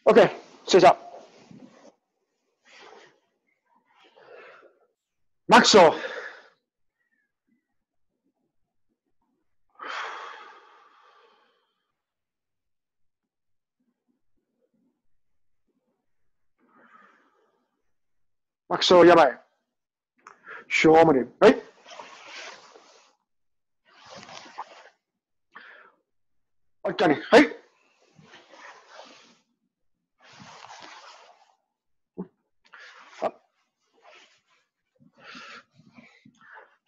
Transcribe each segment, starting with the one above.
Okay, sit up. Maxo. Maxo yabai. Shomani. Right? Okay. Right? Up.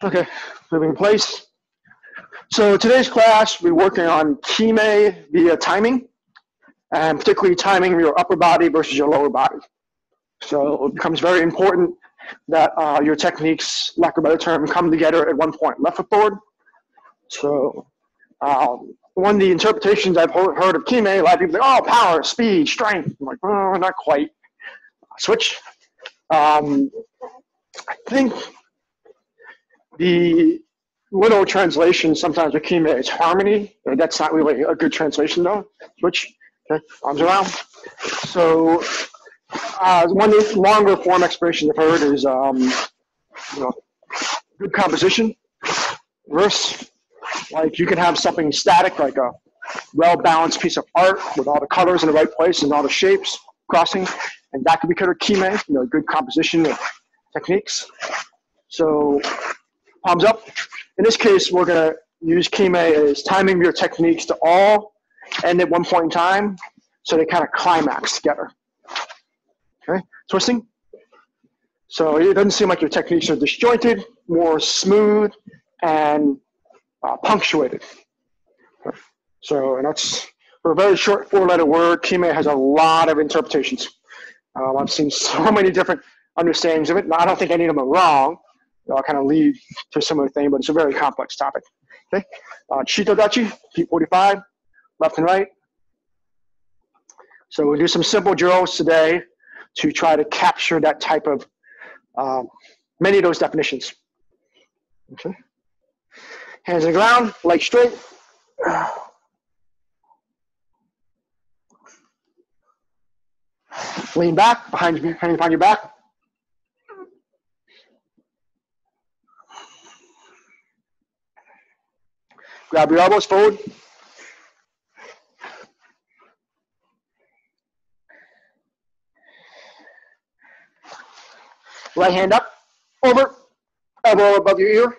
Okay, moving in place. So today's class, we're working on KIME via timing, and particularly timing your upper body versus your lower body. So it becomes very important that your techniques, lack of a better term, come together at one point. Left foot forward. So one of the interpretations I've heard of KIME, a lot of people say, oh, power, speed, strength. I'm like, oh, not quite. Switch. I think the literal translation sometimes with KIME is harmony. That's not really a good translation though. Switch. Okay, arms around. So one of the longer form explanations I've heard is good composition. Reverse. Like you can have something static, like a well-balanced piece of art with all the colors in the right place and all the shapes crossing, and that could be considered KIME, good composition of techniques. So palms up. In this case, we're going to use KIME as timing your techniques to all end at one point in time, so they kind of climax together. Okay, twisting. So it doesn't seem like your techniques are disjointed, more smooth and punctuated. So, and that's for a very short four-letter word. KIME has a lot of interpretations. I've seen so many different understandings of it. Now, I don't think any of them are wrong. I'll kind of lead to a similar thing, but it's a very complex topic. Okay, Shuto-uke, feet 45, left and right. So we'll do some simple drills today to try to capture that type of many of those definitions. Okay. Hands on the ground, legs straight. Lean back, hands behind your back. Grab your elbows forward. Right hand up, over, elbow above your ear.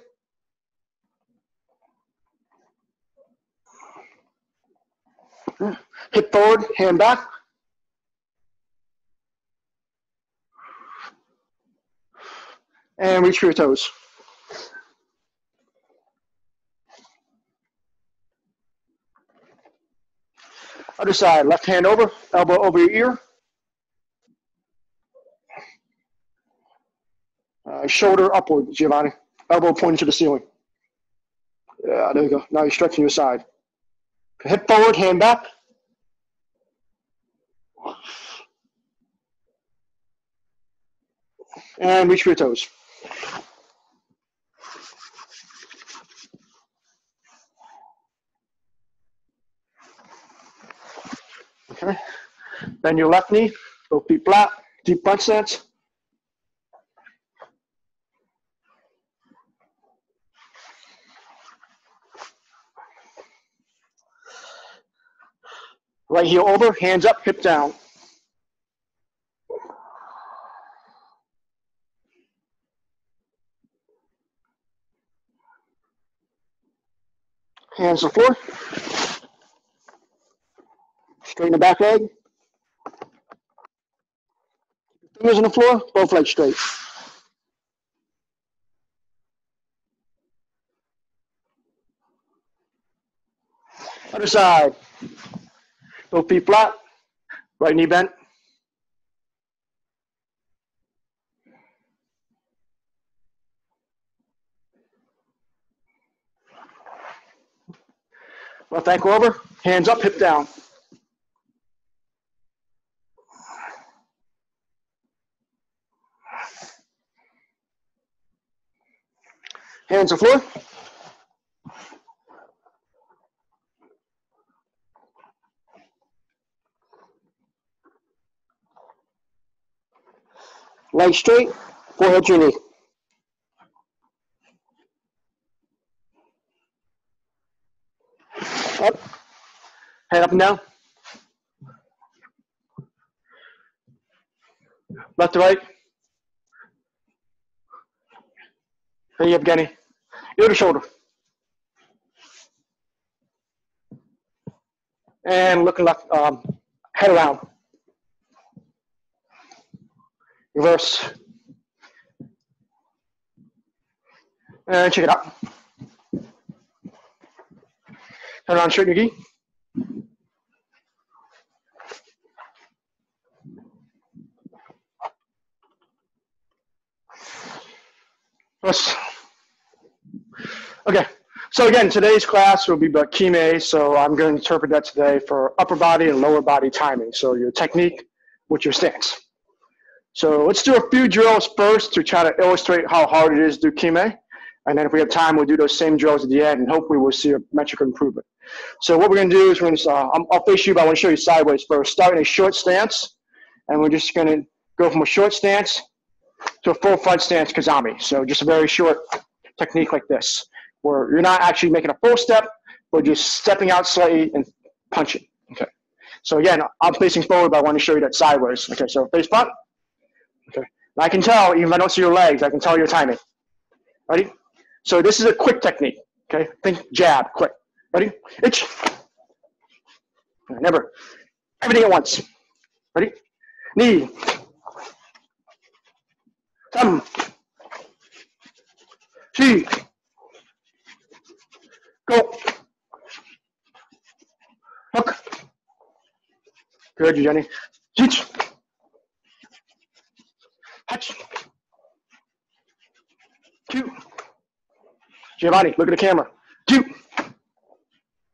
Hip forward, hand back. And reach for your toes. Other side, left hand over, elbow over your ear. Shoulder upward, Giovanni. Elbow pointing to the ceiling. Yeah, there you go. Now you're stretching your side. Hip forward, hand back. And reach for your toes. Okay. Bend your left knee, both feet flat, deep front stance. Right heel over, hands up, hip down. Hands to the floor. Straighten the back leg. Fingers on the floor, both legs straight. Other side. Both feet flat, right knee bent. Left ankle over, hands up, hip down. Hands to the floor. Leg straight, forehead to your knee. Up, head up and down. Left to right. There you have Genny. Ear to shoulder. And looking left, head around. Reverse. And check it out. Turn around, straighten your gi. Reverse. Okay, so again, today's class will be about KIME, so I'm going to interpret that today for upper body and lower body timing. So your technique with your stance. So let's do a few drills first to try to illustrate how hard it is to do KIME. And then if we have time, we'll do those same drills at the end, and hopefully we'll see a metric improvement. So what we're going to do is we're going to, I'll face you, but I want to show you sideways first. Start in a short stance, and we're just going to go from a short stance to a full front stance Kizami. So just a very short technique like this, where you're not actually making a full step, but just stepping out slightly and punching. Okay. So again, I'm facing forward, but I want to show you that sideways. Okay, so face front. Okay. And I can tell, even if I don't see your legs, I can tell your timing. Ready? So this is a quick technique. Okay, think jab, quick. Ready? Itch. Remember, everything at once. Ready? Knee. Thumb. Chi. Go. Hook. Good, Jenny. Teach. Hatch. Two. Giovanni, look at the camera. Two.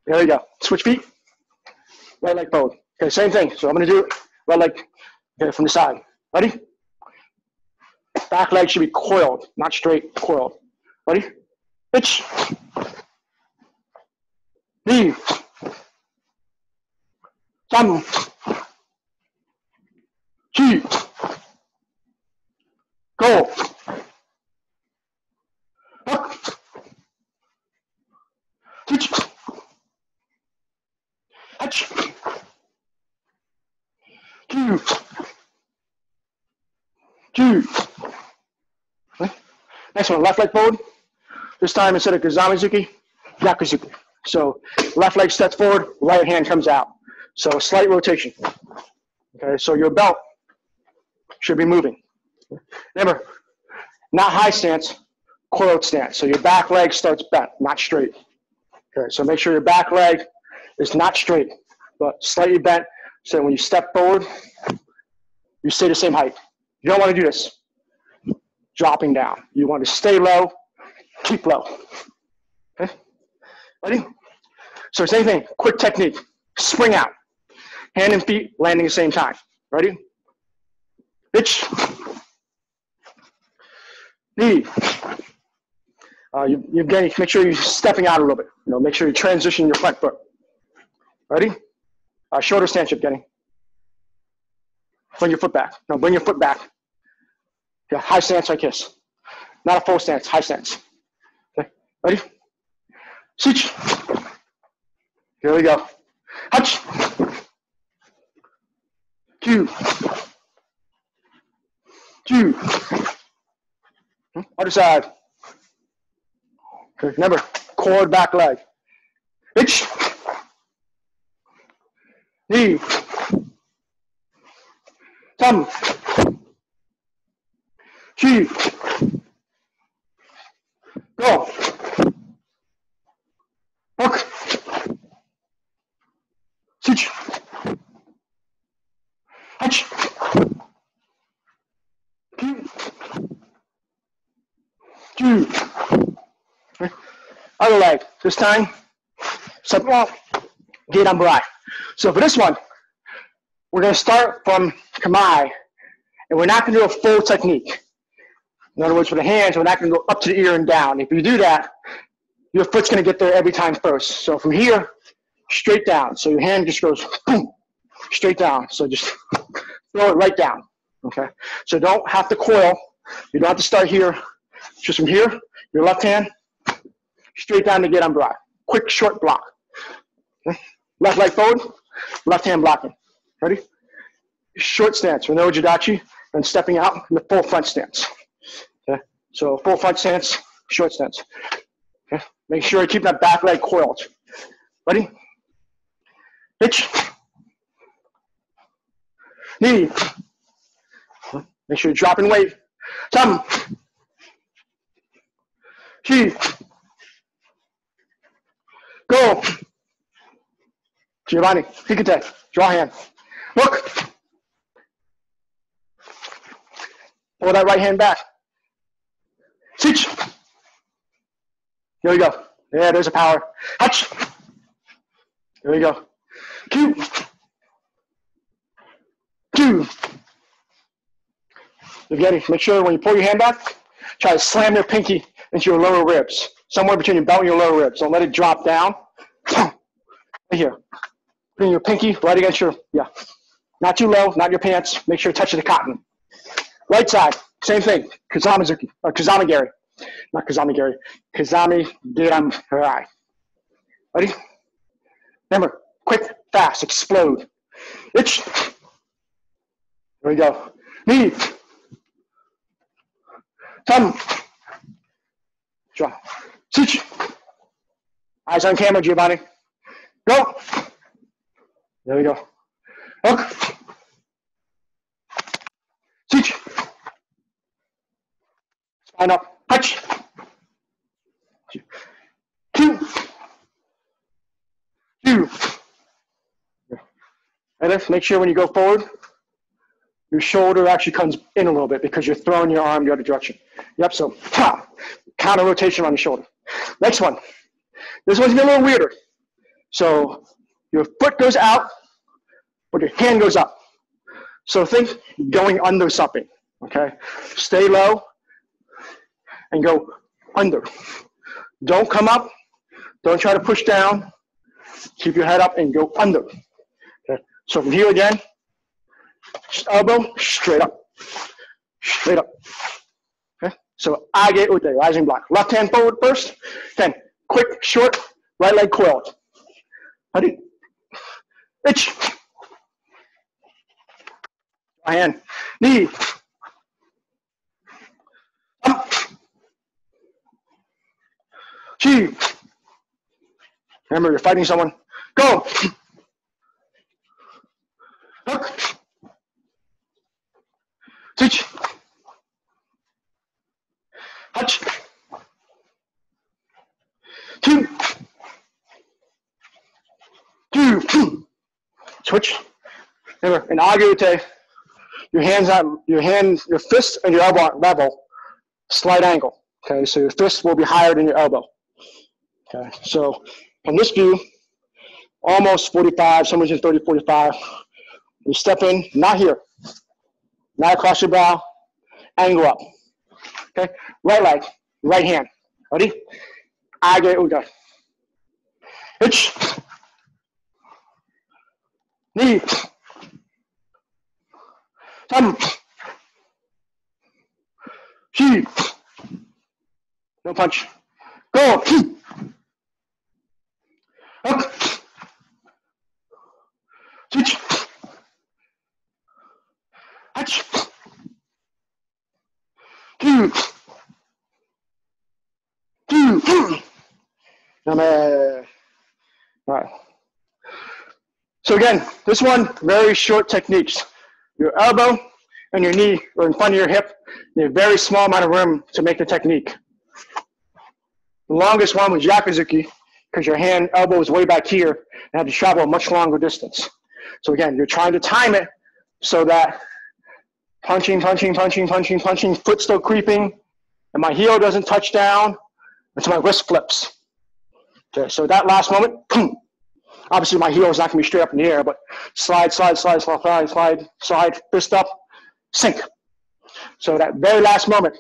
There you go. Switch feet. Right leg forward. Okay, same thing. So I'm going to do it. Right leg, okay, from the side. Ready? Back leg should be coiled, not straight, coiled. Ready? Pitch. Knee. Thumb. Chi. Go. Hook. Teach. Hatch. Two. Two. Next one, left leg forward. This time instead of Kizami-zuki, Gyaku-zuki. So left leg steps forward, right hand comes out. So a slight rotation. Okay, so your belt should be moving. Remember, not high stance, coiled stance. So your back leg starts bent, not straight. Okay, so make sure your back leg is not straight, but slightly bent. So when you step forward, you stay the same height. You don't want to do this. Dropping down. You want to stay low, keep low. Okay? Ready? So same thing, quick technique. Spring out. Hand and feet landing at the same time. Ready? Pitch. Knee. You're getting, make sure you're stepping out a little bit. You know, make sure you transition your front foot. Ready? Shoulder stance, Evgeny. Bring your foot back. No, bring your foot back. Yeah, high stance like this. Not a full stance, high stance. Okay, ready? Switch. Here we go. Hutch. Two. Two. Other side. Okay, remember, cord back leg. Hitch. Knee. Thumb. Chi. Go. Hook. Switch. Hatch. Two. Other leg. This time, step off, Gedan-barai. So for this one, we're going to start from kamae, and we're not going to do a full technique. In other words, for the hands, we're not going to go up to the ear and down. If you do that, your foot's going to get there every time first. So from here, straight down. So your hand just goes boom, straight down. So just throw it right down. Okay, so don't have to coil. You don't have to start here. Just from here, your left hand, straight down to Gedan-barai. Quick, short block. Okay. Left leg forward, left hand blocking. Ready? Short stance with no Age-uke, and stepping out in the full front stance. Okay, so full front stance, short stance. Okay, make sure you keep that back leg coiled. Ready? Hitch. Knee. Make sure you're dropping weight. Thumb. Chi. Go. Giovanni. Hikate. Draw hand. Look. Pull that right hand back. Sitch. Here we go. Yeah, there's a power. Hutch. Here we go. Q. Q. Yevgeny, make sure when you pull your hand back, try to slam your pinky into your lower ribs. Somewhere between your belt and your lower ribs. Don't let it drop down. Right here. Bring your pinky right against your, yeah. Not too low, not your pants. Make sure you touch the cotton. Right side, same thing. Kizami-zuki, or Kizami-geri. Not Kizami-geri. Kizami-geri. Ready? Remember, quick, fast, explode. Itch. Here we go. Knee. Thumb. Draw. Switch. Eyes on camera, Giovanni. Go. There we go. Hook. Switch. Spine up. Touch. Two. Two. And then make sure when you go forward, your shoulder actually comes in a little bit because you're throwing your arm the other direction. Yep, so counter rotation on your shoulder. Next one. This one's gonna be a little weirder. So your foot goes out, but your hand goes up. So think going under something, okay? Stay low and go under. Don't come up. Don't try to push down. Keep your head up and go under. Okay? So from here again, elbow, straight up. Straight up. Okay? So Age-uke, rising block. Left hand forward first. Then quick, short, right leg coiled. Ready? Itch. Hand. Knee. Up. Chi. Remember, you're fighting someone. Go. Hook. Switch. Touch. Two. Two. Switch. Remember, in Age-uke, your hands on your fist and your elbow are level, slight angle. Okay, so your fist will be higher than your elbow. Okay, so from this view, almost 45, somewhere between 30, 45. You step in, not here, not across your brow, angle up. Okay, right leg, right hand. Ready? Age-uke. Itch. Knee. Thumb. Chi. No punch. Go. Hook. Switch. Touch. Two. Two. All right. So again, this one, very short techniques. Your elbow and your knee are in front of your hip. You have a very small amount of room to make the technique. The longest one was Gyaku-zuki, because your elbow is way back here and have to travel a much longer distance. So again, you're trying to time it so that punching, foot still creeping, and my heel doesn't touch down until my wrist flips. Okay, so that last moment, boom. Obviously my heel is not gonna be straight up in the air, but slide, fist up, sink. So that very last moment,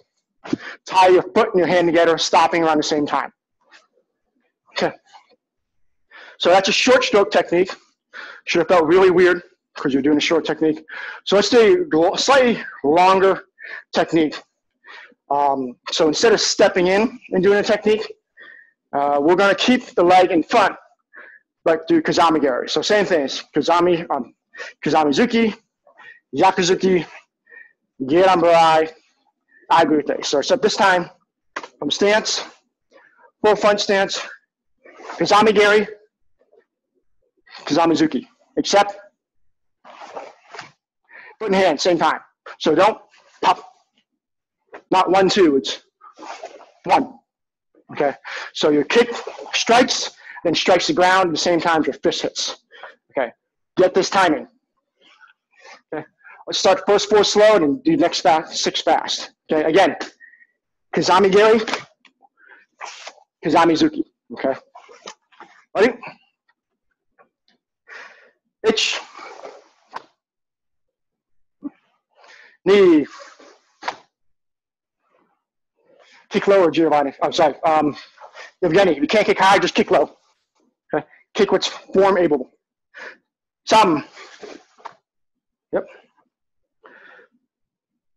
tie your foot and your hand together, stopping around the same time. Okay. So that's a short stroke technique. Should have felt really weird because you're doing a short technique. So let's do a slightly longer technique. So instead of stepping in and doing a technique, we're going to keep the leg in front, but do Kizami-geri. So same things, Kizami-zuki, Gyaku-zuki, Gedan-barai, Age-uke. So except this time, from stance, full front stance, Kizami-geri, Kizami-zuki, except foot and hand, same time. So don't pop, not 1, 2, it's 1. Okay, so your kick strikes, then strikes the ground at the same time as your fist hits. Okay, get this timing. Okay, let's start first 4 slow and then do next 6 fast. Okay, again, Kizami-geri, Kizami-zuki. Okay, ready? Itch, knee, kick low or Giovanni. I'm sorry, Evgeny. If you can't kick high, just kick low. Okay, kick what's form able. Some. Yep.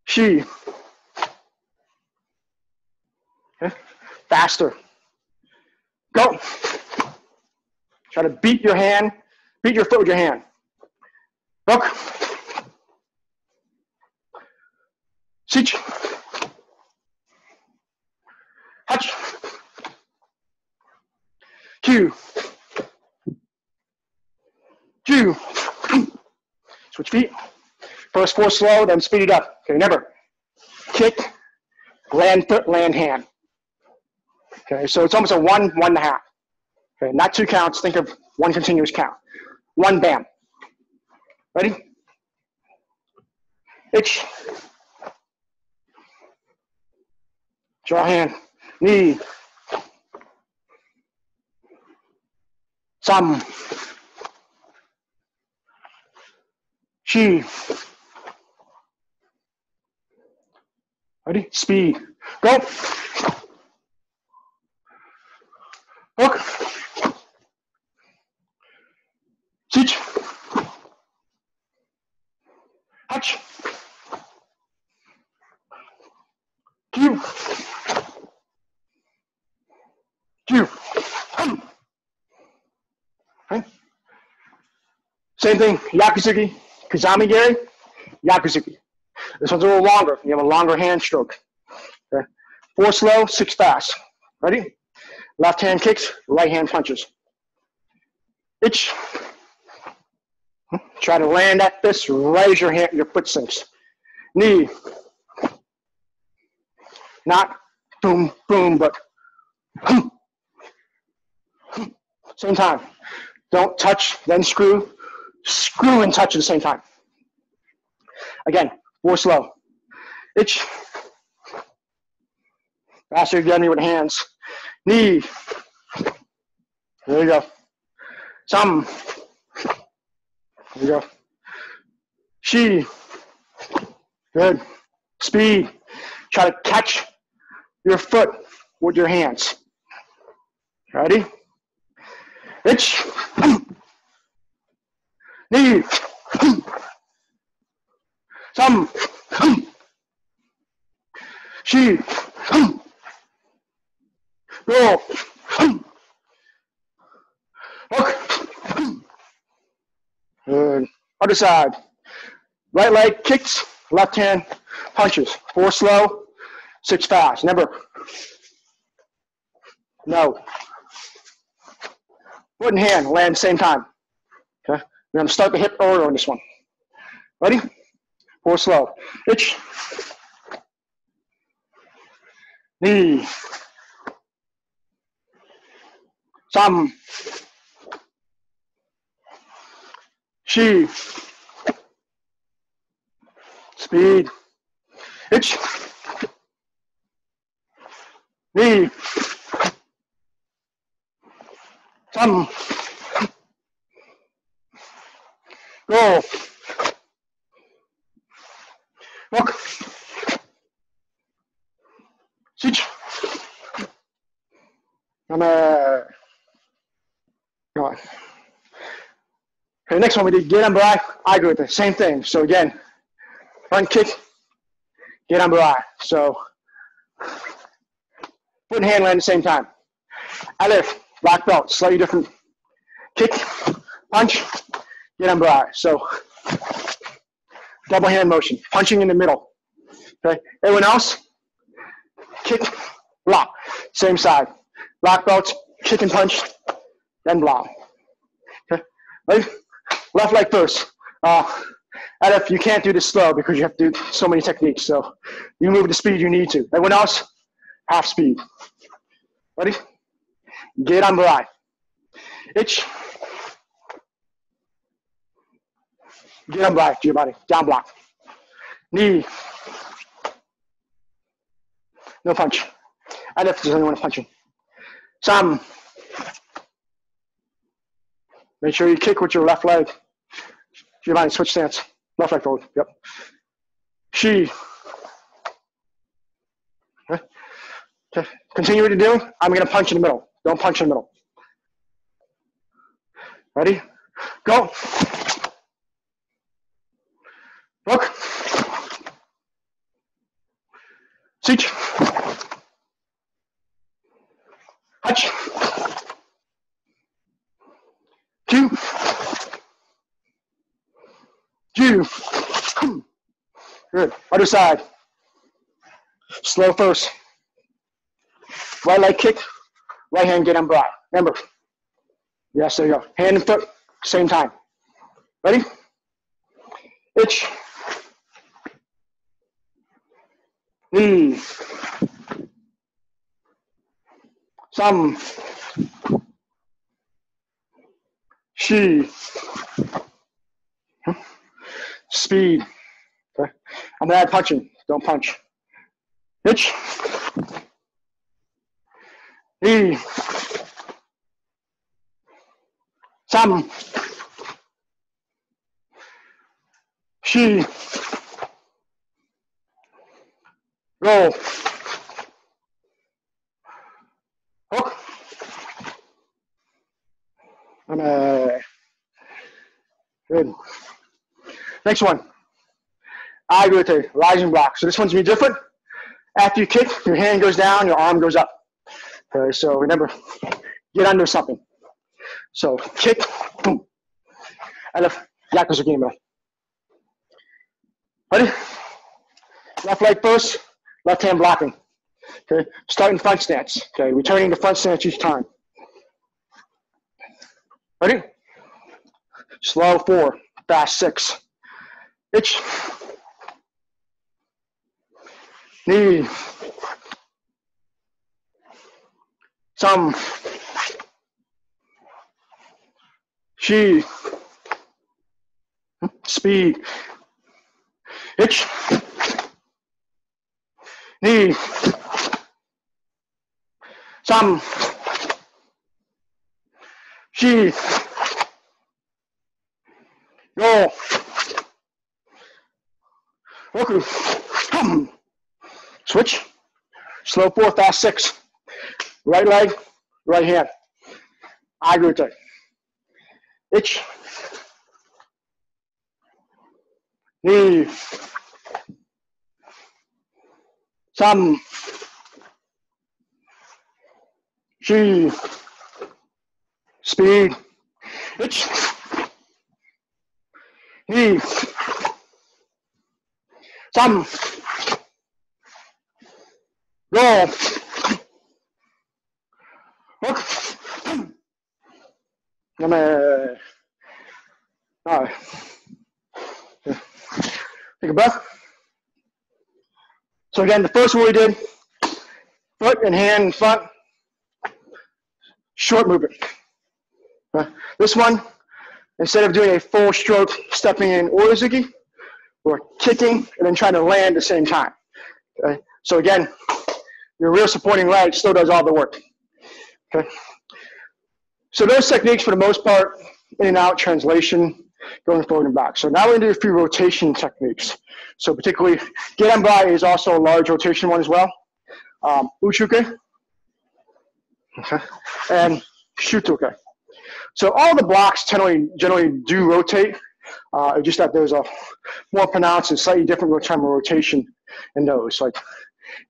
She. Okay. Faster. Go. Try to beat your hand, beat your foot with your hand. Look. Sich. Hutch. Q. Q. Switch feet. First 4 slow, then speed it up. Okay, remember, kick, land foot, land hand. Okay, so it's almost a 1, 1.5. Okay, not 2 counts. Think of 1 continuous count. 1, bam. Ready? Itch. Draw hand. Knee. Some. She. Ready? Speed. Go. Hook. Sich. Hutch. Q. Q. Okay. Same thing, Gyaku-zuki, Kizami-geri, Gyaku-zuki. This one's a little longer. You have a longer hand stroke. Okay. 4 slow, 6 fast. Ready? Left hand kicks, right hand punches. Itch. Try to land that fist right as your foot sinks. Knee. Not boom, boom, but same time. Don't touch, then screw. Screw and touch at the same time. Again, 4 slow. Itch. Faster again with hands. Knee. There you go. Some. There you go. She. Good. Speed. Try to catch your foot with your hands. Ready? Itch. Knee. Some. She. Go. Hook. Good. Other side. Right leg kicks, left hand punches. 4 slow, 6 fast. Remember, no. Foot and hand land same time. Okay. We're going to start the hip order on this one. Ready? 4 slow. Itch. Knee. Some. She. Speed. Itch. Knee. Some. Go. Look. Switch. Come on. Okay, the next one we did Gedan-barai, Age-uke, same thing. So again, front kick, Gedan-barai. So foot and hand land at the same time. Lift, black belt, slightly different. Kick, punch, Gedan-barai. So double hand motion, punching in the middle. Okay, everyone else, kick, block, same side. Black belts, kick and punch, then block. Okay, ready? Left leg first. If you can't do this slow because you have to do so many techniques. So you move at the speed you need to. Everyone else, half speed. Ready? Gedan-barai. Itch. Gedan-barai to your body. Down block. Knee. No punch. If there's anyone punching. Some. Make sure you kick with your left leg. Your body, switch stance. Left leg forward. Yep. She. Okay. Continue what you're doing. I'm going to punch in the middle. Don't punch in the middle. Ready? Go. Look. Seach. Touch. Two. Two. Good. Other side. Slow first. Right leg kick. Right hand Gedan-barai. Remember. Yes, there you go. Hand and foot, same time. Ready? Itch. Knee. Some. She. Speed. Okay. I'm gonna add punching. Don't punch. Itch. Knee. Some. She. Roll. Hook. Good. Next one. Age-uke, rising block. So this one's gonna be different. After you kick, your hand goes down, your arm goes up. Okay, so remember, get under something. So kick, boom. Gyaku-zuki in the middle. Ready? Left leg first, left hand blocking. Okay, starting front stance. Okay, returning to front stance each time. Ready? Slow 4, fast 6. Itch. Knee. Some. She. Speed. Itch. Knee. Some. She. Go. Roku. Switch. Slow 4, fast 6. Right leg, right hand. Age-uke. Itch. Knee. Some. She. Speed. Itch. Knee. Some. Go. Hook. All right. Take a breath. So again, the first one we did, foot and hand in front, short movement. This one, instead of doing a full stroke, stepping in Oi-zuki, we're kicking and then trying to land at the same time. Okay? So again, your rear supporting leg still does all the work. Okay. So those techniques, for the most part, in and out, translation, going forward and back. So now we're going to do a few rotation techniques. So particularly, Gedan-barai is also a large rotation one as well. Uchi-uke, okay, and Shuto-uke. So all the blocks generally do rotate. Just that there's a more pronounced and slightly different time of rotation in those. Like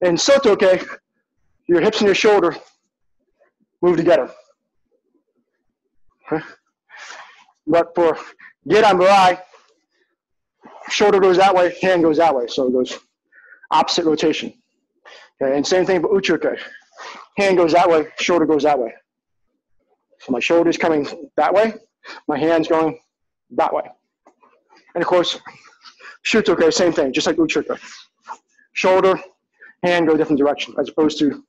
in Shuto-uke, your hips and your shoulder move together. Okay. But for Gedan-barai, shoulder goes that way, hand goes that way. So it goes opposite rotation. Okay. And same thing for Uchi-uke. Hand goes that way, shoulder goes that way. So my shoulder's coming that way, my hand's going that way. And of course, Shuto-uke, same thing, just like Uchi-uke. Shoulder, hand go different direction as opposed to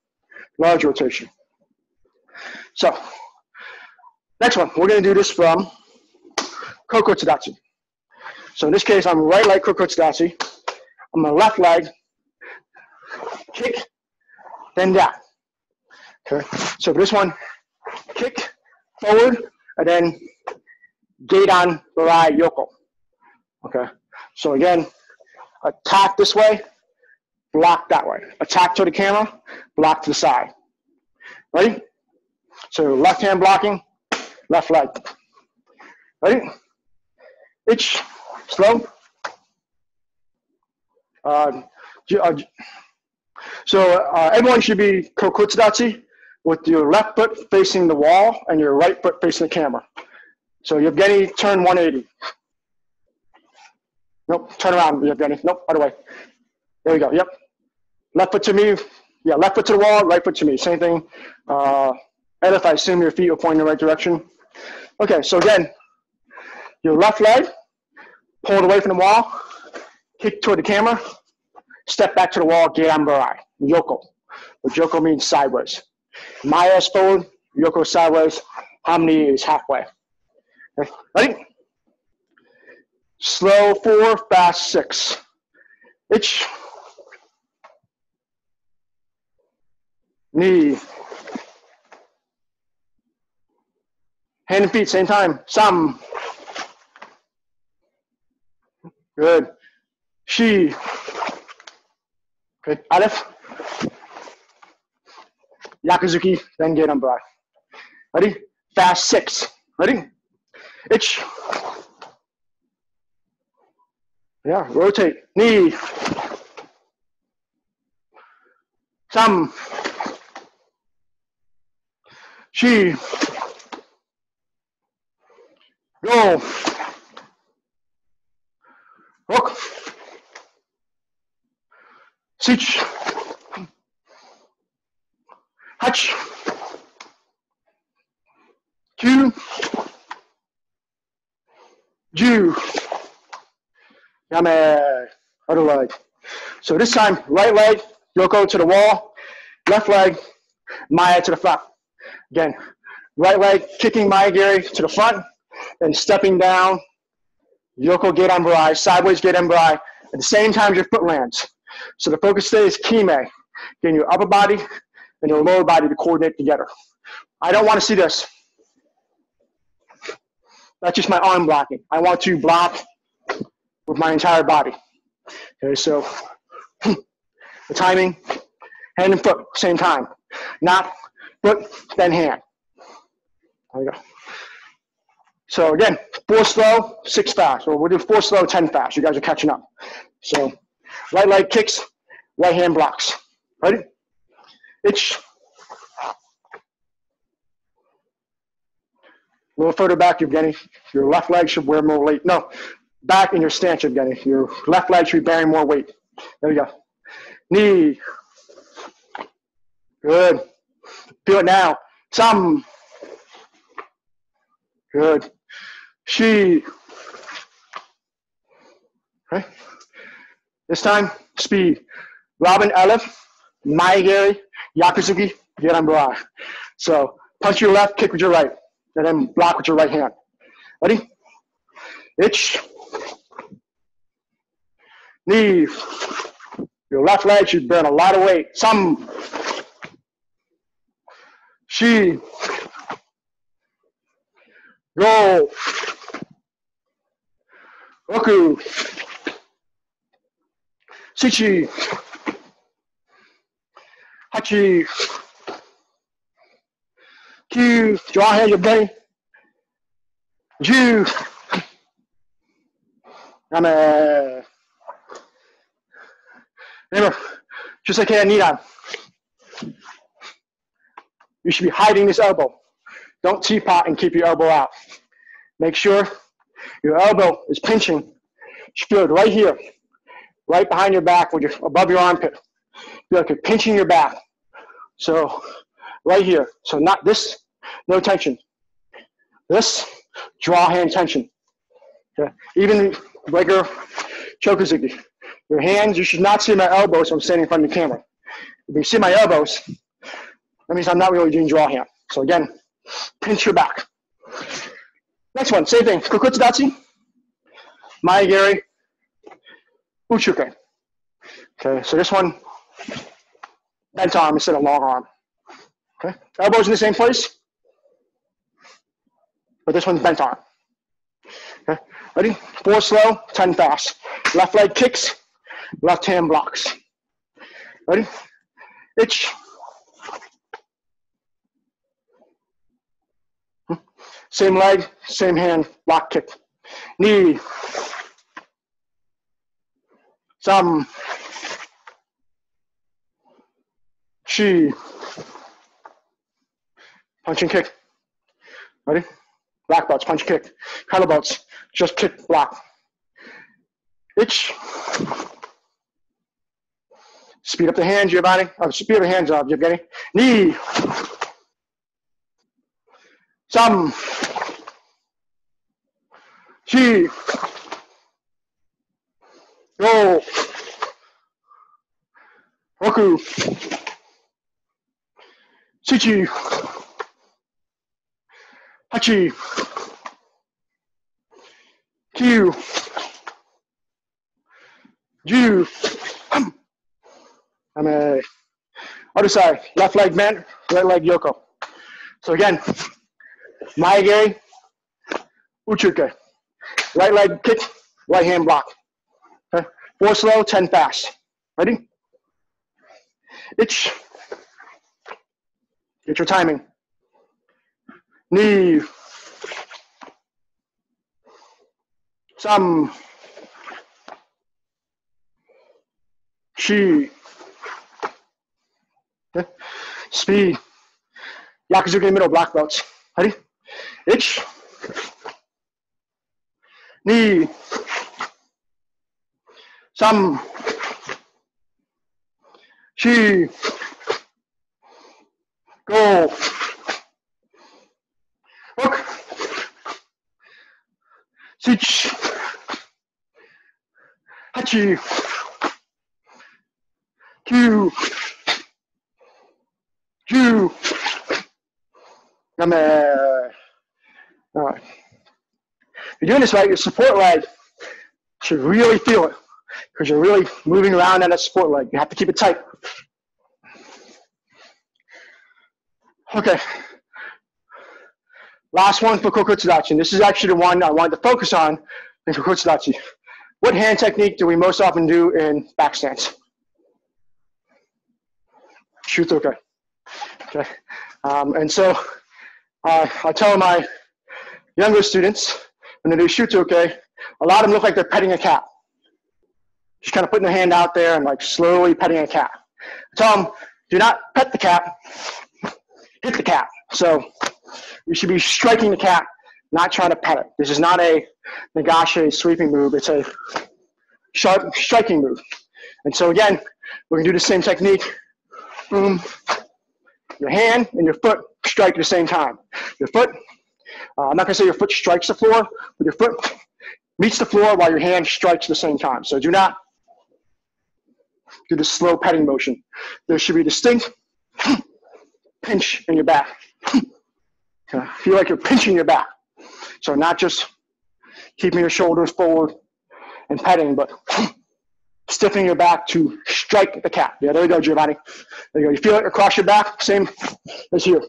large rotation. So, next one, we're going to do this from ko-kutsu-dachi. So in this case, I'm right leg ko-kutsu-dachi. I'm my left leg, kick, then down. Okay. So for this one, kick forward, and then Gedan-barai yoko. Okay. So again, attack this way, block that way. Attack to the camera, block to the side. Ready? So left hand blocking, left leg. Ready? Itch, slow. Everyone should be ko-kutsu-dachi with your left foot facing the wall and your right foot facing the camera. So Yevgeny, turn 180. Nope, turn around, Yevgeny. Nope, other way. There we go, yep. Left foot to me, yeah, left foot to the wall, right foot to me. Same thing. And if I assume your feet are pointing in the right direction. Okay, so again, your left leg, pull it away from the wall, kick toward the camera, step back to the wall, Gedan-barai, yoko. But yoko means sideways. Maeh is forward, yoko sideways, hamni is halfway. Okay. Ready? Slow 4, fast 6. Itch. Knee. Hand and feet, same time. Sam. Good. Shi. Okay. Aleph. Gyaku-zuki, then Gedan-barai. Ready? Fast 6. Ready? Itch. Yeah, rotate. Knee. Sam. Shi. Go. Hook. Sich. Hutch. Q. Ju. Yame. Other leg. So this time, right leg, yoko to the wall, left leg, maeh to the front. Again, right leg kicking maeh-geri to the front, then stepping down, yoko Gedan-barai, sideways Gedan-barai, at the same time your foot lands. So the focus stays KIME, getting your upper body and your lower body to coordinate together. I don't want to see this. That's just my arm blocking. I want to block with my entire body. Okay, so the timing, hand and foot, same time. Not foot, then hand. There we go. So again, 4 slow, 6 fast. Or we'll do 4 slow, 10 fast. You guys are catching up. So right leg kicks, right hand blocks. Ready? Itch. A little further back, Evgeny. Your left leg should wear more weight. No, back in your stance, Evgeny. Your left leg should be bearing more weight. There we go. Knee. Good. Feel it now. Some. Good. She. Okay. This time, speed. Robin, Aleph, maeh-geri, Gyaku-zuki, Gedan-barai. So punch your left, kick with your right, and then block with your right hand. Ready? Itch. Knee. Your left leg should burn a lot of weight. Some. She. Go. Roku. Sichi. Hachi. Q. Draw hand your belly. Ju. Remember, just like a knee down. You should be hiding this elbow. Don't teapot and keep your elbow out. Make sure your elbow is pinching. You should feel it right here, right behind your back, above your armpit. Feel like you're pinching your back. So right here. So not this, no tension. This, draw hand tension. Okay? Even regular Chokuzuki. Your hands, you should not see my elbows when I'm standing in front of the camera. If you see my elbows, that means I'm not really doing draw hand. So again, pinch your back. Next one, same thing. Ko-kutsu-dachi, maeh-geri, Uchi-uke. Okay, so this one, bent arm instead of long arm. Okay, elbows in the same place, but this one's bent arm. Okay, ready? 4 slow, 10 fast. Left leg kicks, left hand blocks. Ready? Itch. Same leg, same hand, block kick. Knee. Some. Shi. Punch and kick. Ready? Black belts, punch, kick. Color belts, just kick, block. Itch. Speed up the hands, Giovanni. Speed up the hands up, Giovanni. Knee. Some. Shi. Go. Roku. Shichi. Hachi. Kyu. Ju. Other side. Left leg bent, right leg yoko. So again, maeh-geri, Uchi-uke. Right leg kick, right hand block. Okay? 4 slow, 10 fast. Ready? Itch. Get your timing. Knee. Some. Shi. Okay. Speed. Gyaku-zuki middle, black belts. Ready? Itch. Knee. Some. Shi. Go. Hook. Sich. Hachi. Kyu. Ju. All right. If you're doing this right, your support leg should really feel it because you're really moving around on that support leg. You have to keep it tight. Okay. Last one for ko-kutsu-dachi. This is actually the one I wanted to focus on in ko-kutsu-dachi. What hand technique do we most often do in back stance? Shuto-uke. Okay. And so I tell my younger students when they do Shuto-uke, a lot of them look like they're petting a cat. Just kind of putting their hand out there and like slowly petting a cat. I tell them, do not pet the cat, hit the cat. So you should be striking the cat, not trying to pet it. This is not a nagashi sweeping move. It's a sharp striking move. And so again, we're gonna do the same technique. Boom. Your hand and your foot strike at the same time. Your foot, I'm not gonna say your foot strikes the floor, but your foot meets the floor while your hand strikes at the same time. So do not do the slow petting motion. There should be a distinct pinch in your back. Feel like you're pinching your back. So not just keeping your shoulders forward and petting, but stiffening your back to strike the cat. Yeah, there you go, Giovanni. There you go. You feel it across your back, same as here.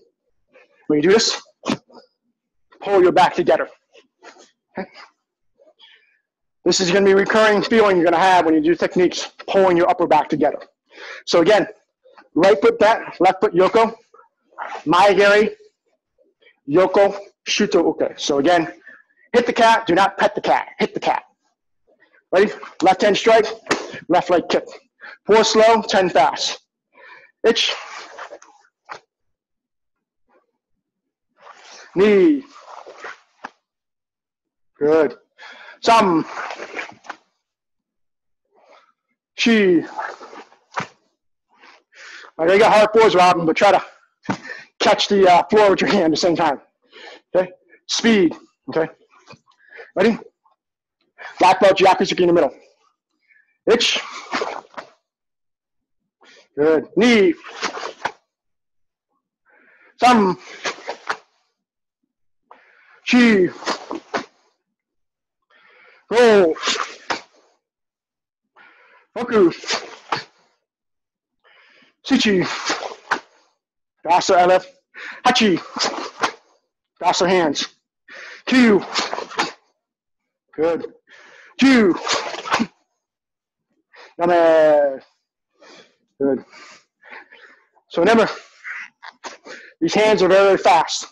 When you do this, pull your back together. Okay? This is going to be a recurring feeling you're going to have when you do techniques, pulling your upper back together. So again, right foot bent, left foot yoko, maeh-geri, yoko, Shuto-uke. So again, Hit the cat, do not pet the cat. Hit the cat. Ready? Left hand strike, left leg kick. 4 slow, 10 fast. Itch. Knee. Good. Some. Chi. I know you got hard fours, Robin, but try to catch the floor with your hand at the same time. Okay? Speed. Okay? Ready? Black belt, Gyaku-zuki in the middle. Itch. Good. Knee. Some. Chi. Roll. Hoku. Suchi. Gasso LF. Hachi. Gasso hands. Q. Good. Q. Yame. Good. So remember, these hands are very, very fast.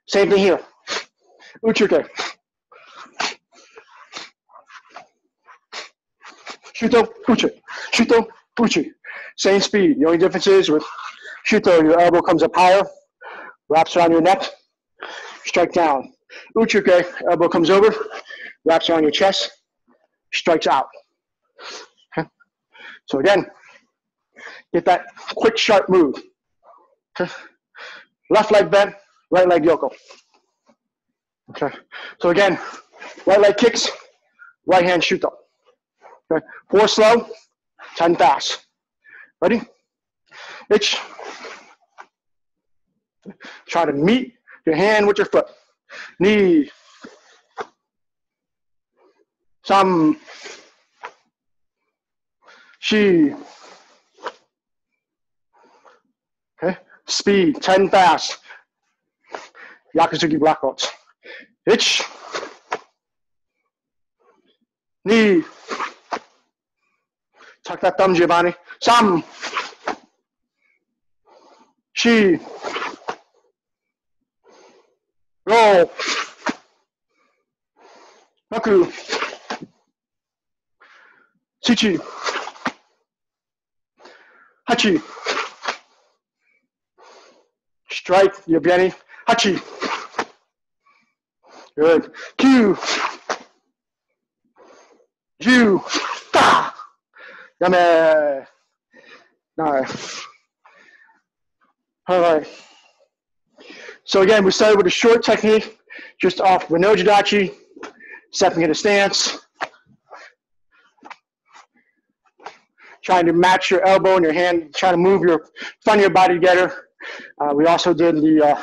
Same thing here. Uchi-uke. Shuto-uke. Shuto-uke. Same speed. The only difference is with Shuto, your elbow comes up higher, wraps around your neck, strike down. Uchi-uke, elbow comes over, wraps around your chest, strikes out. Okay. So again, get that quick, sharp move. Okay. Left leg bent, right leg yoko. Okay. So again, right leg kicks, right hand Shuto. Okay. 4 slow, 10 fast. Ready? Itch. Try to meet your hand with your foot. Knee. Some. Chi. Okay. Speed, 10 fast. Gyaku-zuki black belts. Itch. Knee. Tuck that thumb, Giovanni. Some. Chi. Roll. Hoku. Suchi. Hachi. Strike, Yabeni. Hachi. Good. Q. Ju. Da. Yame. Nice. All right. So again, we started with a short technique, just off maeh-geri, stepping into stance, trying to match your elbow and your hand, trying to move your front of your body together. We also did the,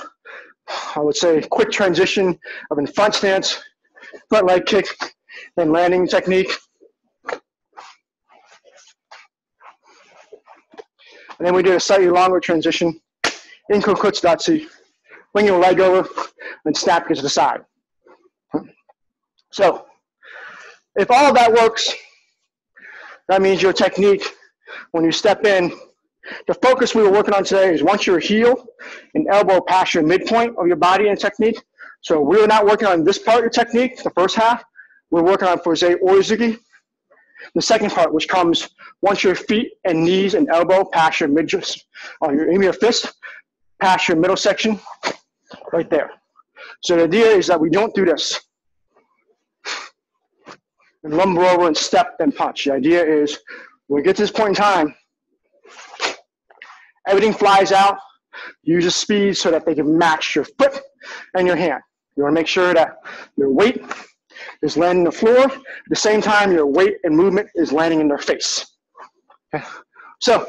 I would say, quick transition of in front stance, front leg kick, then landing technique. And then we did a slightly longer transition in ko-kutsu-dachi, bring your leg over and snap it to the side. So if all of that works, that means your technique, when you step in, the focus we were working on today is once your heel and elbow pass your midpoint of your body and technique. So we're not working on this part of your technique, the first half. We're working on, for say, Oi-zuki. The second part, which comes once your feet and knees and elbow pass your your fist, pass your middle section, right there. So the idea is that we don't do this. And lumber over and step, then punch. The idea is when we get to this point in time, everything flies out. Use the speed so that they can match your foot and your hand. You want to make sure that your weight is landing on the floor. At the same time, your weight and movement is landing in their face. Okay. So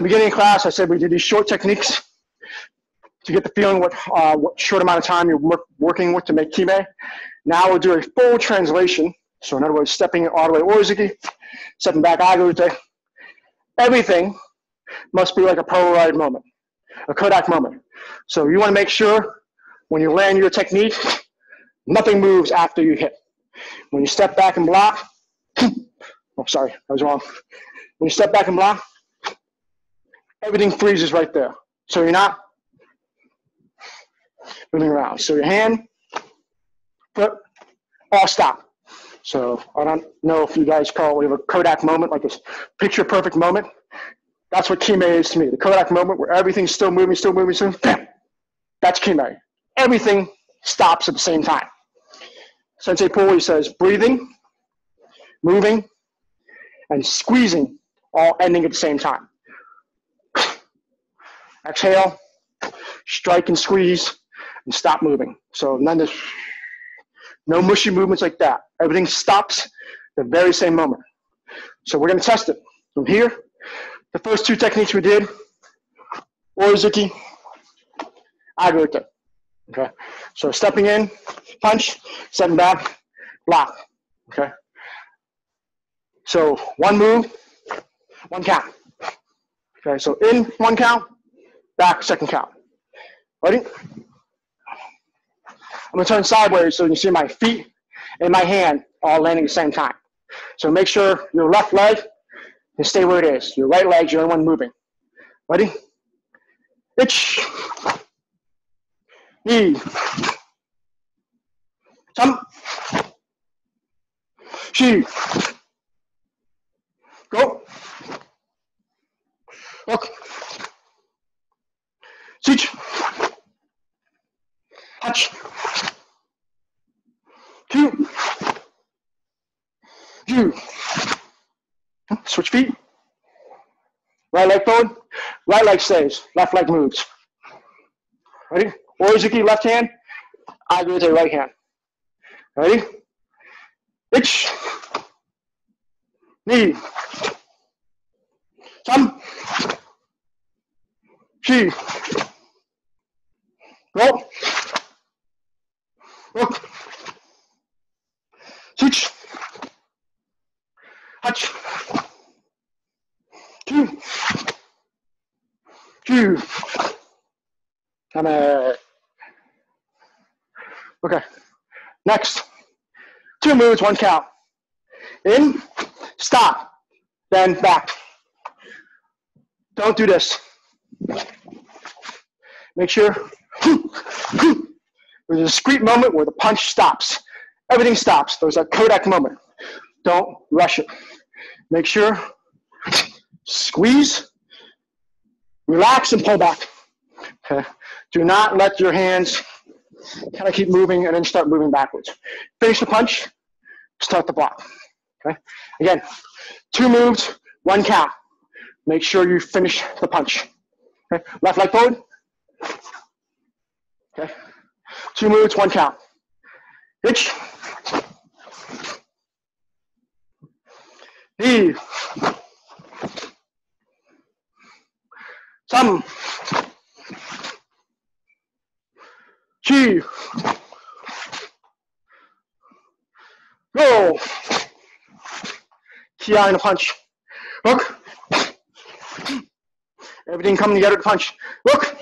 beginning of class, I said we did these short techniques to get the feeling what short amount of time you're working with to make kime. Now we'll do a full translation. So in other words, stepping all the way Oi-zuki, stepping back Age-uke. Everything must be like a Polaroid moment, a Kodak moment. So you want to make sure when you land your technique, nothing moves after you hit. When you step back and block, oh, sorry, I was wrong. When you step back and block, everything freezes right there. So you're not moving around. So your hand, foot, all stop. So I don't know if you guys call it a Kodak moment, like this picture perfect moment. That's what Kime is to me. The Kodak moment where everything's still moving, bam. That's Kime. Everything stops at the same time. Sensei Puli says breathing, moving, and squeezing, all ending at the same time. Exhale, strike and squeeze, and stop moving. So no mushy movements like that. Everything stops the very same moment. So we're going to test it. From here, the first two techniques we did, Oi-zuki, Age-uke. Okay. So stepping in, punch, stepping back, block. Okay. So one move, one count. Okay. So in, one count, back, second count. Ready? I'm going to turn sideways so you can see my feet and my hand all landing at the same time. So make sure your left leg can stay where it is. Your right leg's the only one moving. Ready? Ich. Ni. Sam. Shi. Go. Look. Sich. Hach. Two. Two. Switch feet. Right leg forward. Right leg stays. Left leg moves. Ready? Oi-zuki, left hand. Age-uke, right hand. Ready? Ich. Ni. Sam. Shi. Go. Look. Switch. Hach. Two. Two. Come on. Okay. Next. Two moves, one count. In, stop, then back. Don't do this. Make sure there's a discrete moment where the punch stops. Everything stops. There's a Kodak moment. Don't rush it. Make sure, squeeze, relax, and pull back. Okay. Do not let your hands kind of keep moving and then start moving backwards. Finish the punch, start the block. Okay. Again, two moves, one count. Make sure you finish the punch. Okay. Left leg forward. Okay. Two moves, one count. Ich. Ni. Sam. Chi. Go. Ki in a punch. Look. Everything coming together to punch. Look.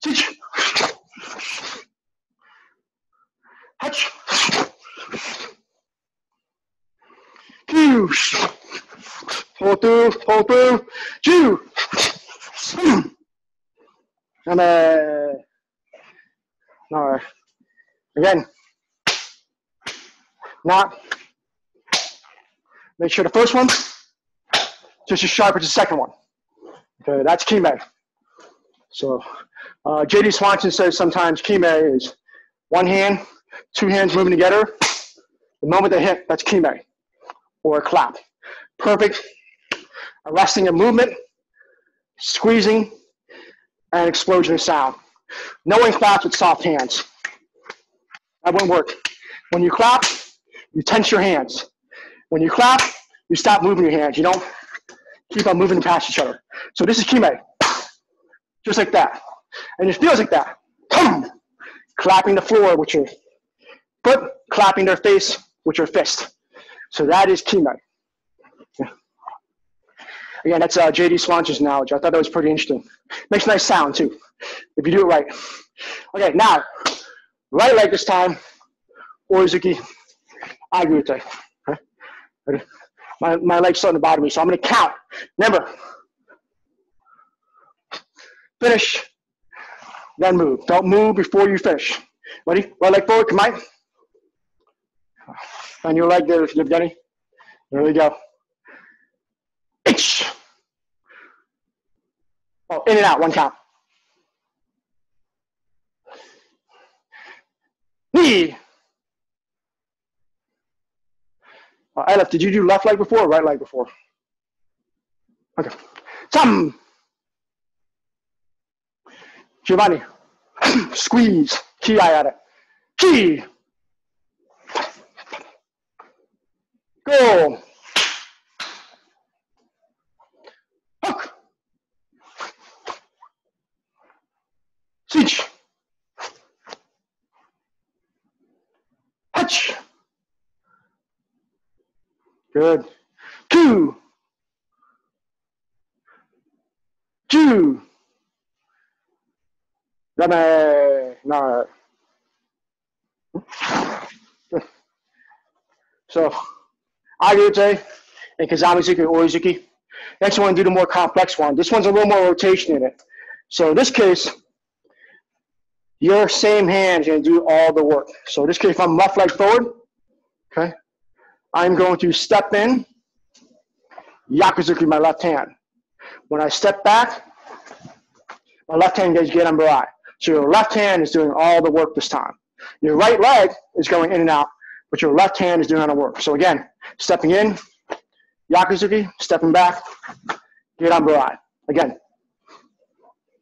Sich. Hach. Two. Pull through. Two. And no. Again. Not. Make sure the first one just as sharp as the second one. Okay, that's Kime. So J.D. Swanson says sometimes Kime is one hand, two hands moving together. The moment they hit, that's Kime, or a clap. Perfect arresting a movement, squeezing, and explosion of sound. No one claps with soft hands. That won't work. When you clap, you tense your hands. When you clap, you stop moving your hands. You don't keep on moving past each other. So this is Kime. Just like that. And it feels like that. Clapping the floor with your foot, clapping their face with your fist. So that is Kime. Yeah. Again, that's J.D. Swanson's knowledge. I thought that was pretty interesting. Makes a nice sound too, if you do it right. Okay, now, right leg this time, Oi-zuki, Age-uke. Okay. Ready? My leg's starting to bother me, so I'm going to count. Remember, finish then move. Don't move before you finish. Ready? Right leg forward, come on. And your leg there if you're beginning. There we go. Itch. Oh, in and out, one count. Knee. Elif, did you do left leg before or right leg before? Okay. Some. Giovanni. Squeeze. Ki at it. Ki. Go. Hook. Switch. Touch. Good. Two. Two. No. So, Age-uke and Kizami-zuki or Oi-zuki. Next one, do the more complex one. This one's a little more rotation in it. So in this case, your same hand is going to do all the work. So in this case, if I'm left leg forward, okay, I'm going to step in, Gyaku-zuki my left hand. When I step back, my left hand goes Gedan-barai. So your left hand is doing all the work this time. Your right leg is going in and out, but your left hand is doing all the work. So again, stepping in, Gyaku-zuki, stepping back, Gedan-barai. Again,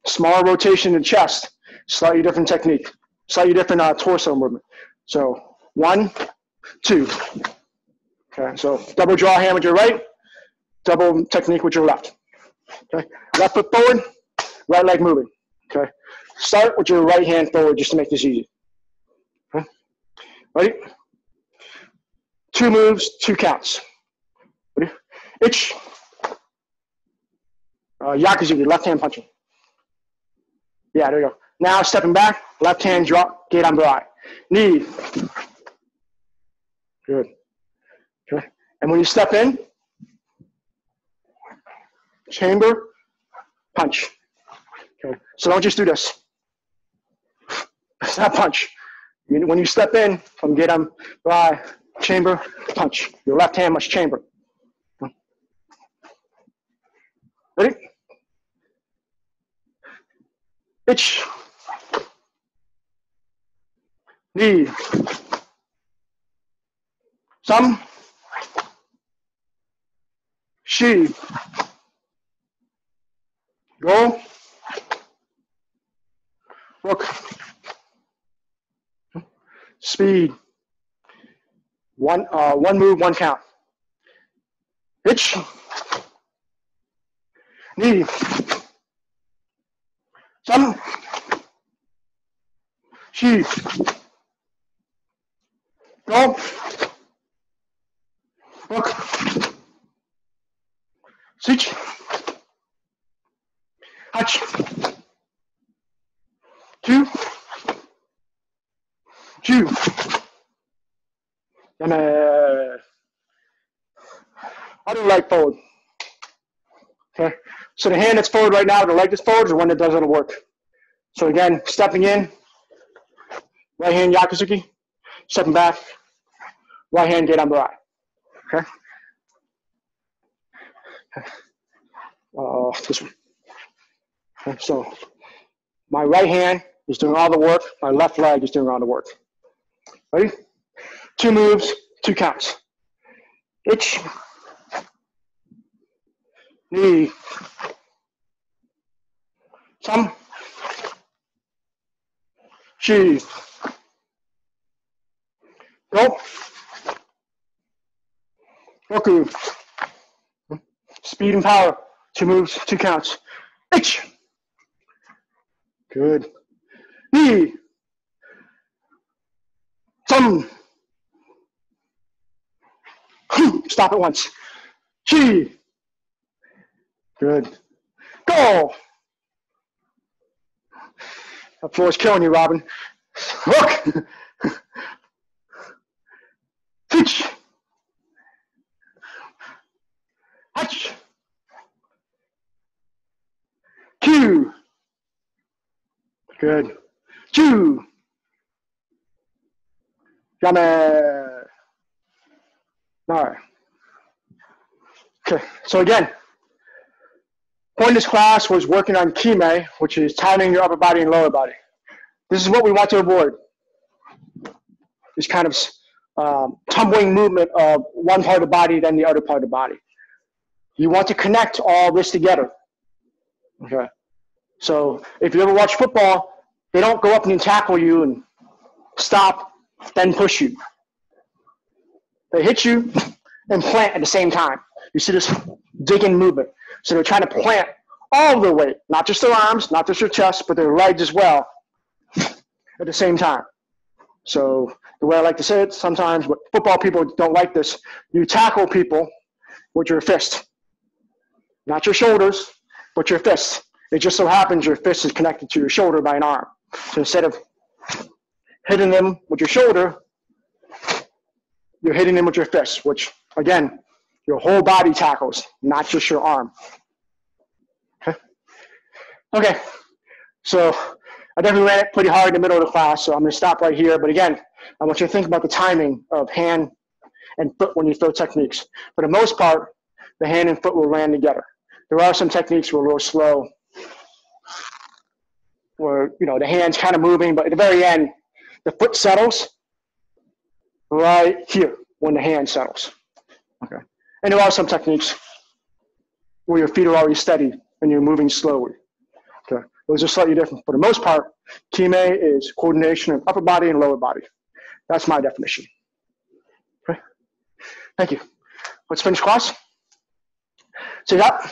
smaller rotation in the chest, slightly different technique, slightly different torso movement. So 1, 2. Okay, so double draw hand with your right, double technique with your left. Okay, left foot forward, right leg moving. Okay, start with your right hand forward just to make this easy. Okay, ready? 2 moves, 2 counts. Ready? Itch. Gyaku-zuki, left hand punching. Yeah, there you go. Now stepping back, left hand drop, Gedan-barai. Knee. Good. Okay. And when you step in, chamber, punch. Okay. So don't just do this. It's not punch. When you step in from Gedan-barai, chamber, punch. Your left hand must chamber. Ready? Itch. Knee. Some. She. Go. Look. Speed. One move, 1 count. Itch. Knee. Some. She. Go. Look. Switch. Touch. 2. 2. And other leg forward. Okay. So the hand that's forward right now, the leg that's forward is the one that does all the work. So again, stepping in, right hand Gyaku-zuki, stepping back, right hand Gedan-barai. Okay. This one. Okay. So my right hand is doing all the work. My left leg is doing all the work. Ready? 2 moves, 2 counts. Itch. Knee. Some. She. Go. Roku. Speed and power. 2 moves, 2 counts. Itch. Good. Knee. Some. Stop at once. Chi. Good. Go. That floor is killing you, Robin. Look. Teach. Hatch. Q. Good. Two. Yame. All right. Okay, so again, point of this class was working on KIME, which is timing your upper body and lower body. This is what we want to avoid. This kind of tumbling movement of one part of the body, then the other part of the body. You want to connect all this together. Okay. So if you ever watch football, they don't go up and tackle you and stop, then push you. They hit you and plant at the same time. You see this digging movement. So they're trying to plant all their weight, not just their arms, not just their chest, but their legs as well at the same time. So the way I like to say it sometimes, but football people don't like this, you tackle people with your fist. Not your shoulders, but your fist. It just so happens your fist is connected to your shoulder by an arm. So instead of hitting them with your shoulder, you're hitting them with your fist, which, again, your whole body tackles, not just your arm. Okay, so I definitely ran it pretty hard in the middle of the class, so I'm going to stop right here. But again, I want you to think about the timing of hand and foot when you throw techniques. For the most part, the hand and foot will land together. There are some techniques where we're a little slow, where the hand's kind of moving, but at the very end, the foot settles right here when the hand settles. Okay, and there are some techniques where your feet are already steady and you're moving slowly. Okay, those are slightly different. For the most part, KIME is coordination of upper body and lower body. That's my definition. Okay, thank you. Let's finish class. Sit up.